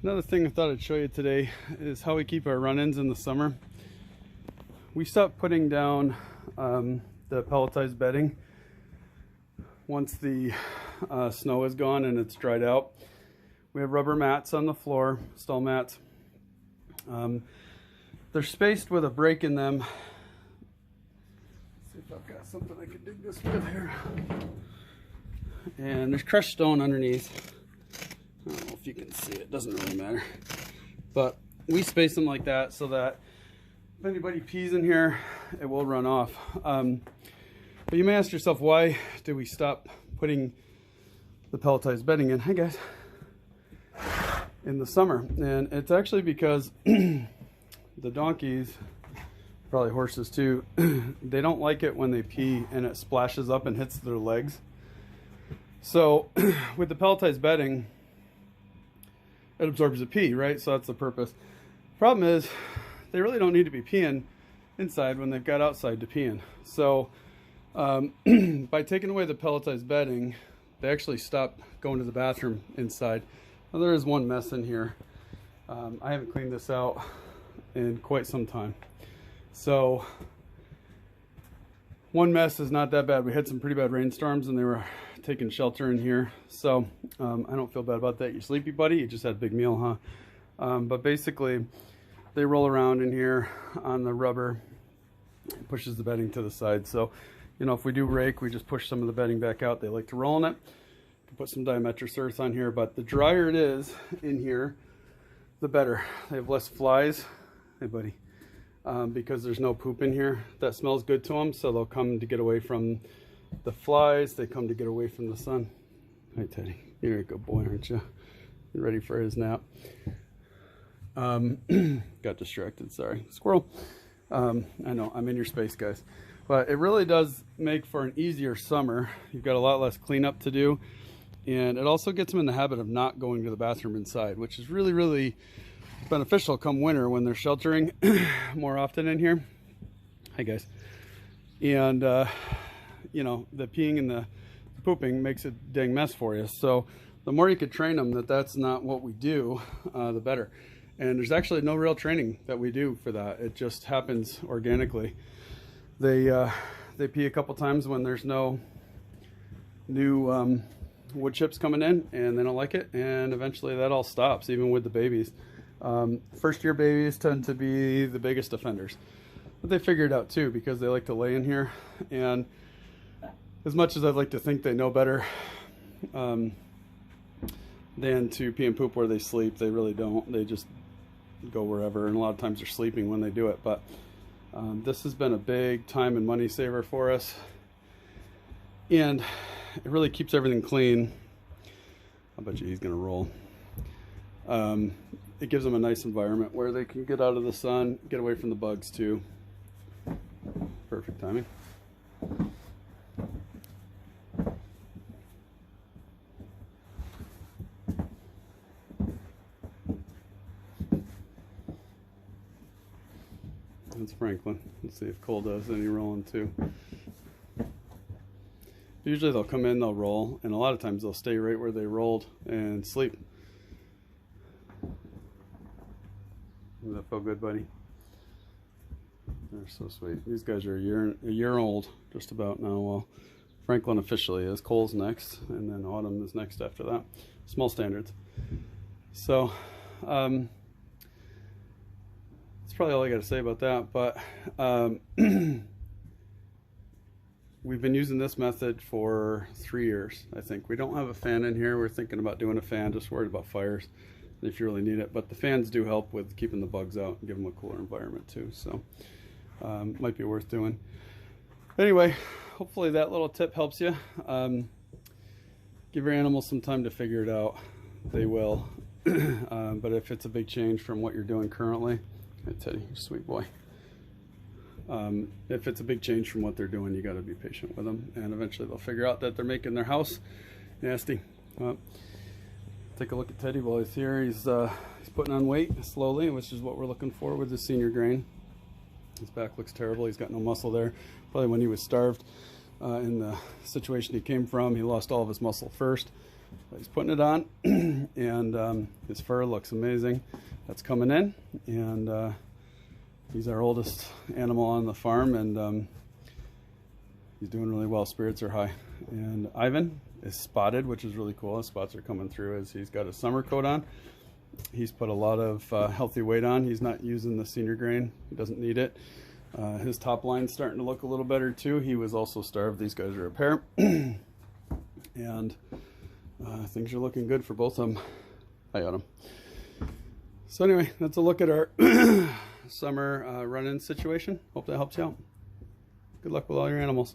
Another thing I thought I'd show you today is how we keep our run-ins in the summer. We stopped putting down the pelletized bedding once the snow is gone and it's dried out. We have rubber mats on the floor, stall mats. They're spaced with a break in them. Let's see if I've got something I can dig this with here. And there's crushed stone underneath. I don't know if you can see it, doesn't really matter. But we space them like that so that if anybody pees in here, it will run off. But you may ask yourself, why do we stop putting the pelletized bedding in? Hi guys. In the summer. And it's actually because the donkeys, probably horses too, they don't like it when they pee and it splashes up and hits their legs. So with the pelletized bedding, it absorbs the pee, right? So that's the purpose. Problem is, they really don't need to be peeing inside when they've got outside to pee in. So by taking away the pelletized bedding, they actually stop going to the bathroom inside. Now, there is one mess in here. I haven't cleaned this out in quite some time. So one mess is not that bad. We had some pretty bad rainstorms and they were taking shelter in here. So I don't feel bad about that. You sleepy, buddy? You just had a big meal, huh? But basically, they roll around in here on the rubber. It pushes the bedding to the side. So, you know, if we do rake, we just push some of the bedding back out. They like to roll in it. Put some diametric earth on here, but the drier it is in here, the better. They have less flies. Hey, buddy. Because there's no poop in here. That smells good to them, so they'll come to get away from the flies. They come to get away from the sun. Hi, Teddy. You're a good boy, aren't you? You're ready for his nap. Got distracted, sorry. Squirrel. I know, I'm in your space, guys. But it really does make for an easier summer. You've got a lot less cleanup to do. And it also gets them in the habit of not going to the bathroom inside, which is really, really beneficial come winter when they're sheltering more often in here. Hi, guys. And, you know, the peeing and the pooping makes a dang mess for you. So the more you could train them that that's not what we do, the better. And there's actually no real training that we do for that. It just happens organically. They pee a couple times when there's no new wood chips coming in and they don't like it, and eventually that all stops, even with the babies. First year babies tend to be the biggest offenders, but they figure it out too because they like to lay in here, and as much as I'd like to think they know better than to pee and poop where they sleep, they really don't. They just go wherever, and a lot of times they're sleeping when they do it. But this has been a big time and money saver for us, and it really keeps everything clean. I bet you he's gonna roll. It gives them a nice environment where they can get out of the sun, get away from the bugs too. Perfect timing. That's Franklin. Let's see if Cole does any rolling too. Usually they'll come in, they'll roll, and a lot of times they'll stay right where they rolled and sleep. Does that feel good, buddy? They're so sweet. These guys are a year old, just about now. Well, Franklin officially is. Cole's next, and then Autumn is next after that. Small standards. So, that's probably all I got to say about that. But we've been using this method for 3 years, I think. We don't have a fan in here. We're thinking about doing a fan, just worried about fires if you really need it. But the fans do help with keeping the bugs out and give them a cooler environment too. So might be worth doing. Anyway, hopefully that little tip helps you. Give your animals some time to figure it out. They will. But if it's a big change from what you're doing currently, hey, Teddy, you sweet boy. If it's a big change from what they're doing, you got to be patient with them, and eventually they'll figure out that they're making their house nasty. Take a look at Teddy while he's here. He's putting on weight slowly, which is what we're looking for with the senior grain. His back looks terrible. He's got no muscle there. Probably when he was starved in the situation he came from, he lost all of his muscle first. But he's putting it on, and his fur looks amazing. That's coming in, and he's our oldest animal on the farm, and he's doing really well. Spirits are high. And Ivan is spotted, which is really cool. His spots are coming through as he's got his summer coat on. He's put a lot of healthy weight on. He's not using the senior grain. He doesn't need it. His top line's starting to look a little better too. He was also starved. These guys are a pair. And things are looking good for both of them. Hi, Autumn. So anyway, that's a look at our summer run-in situation. Hope that helps you out. Good luck with all your animals.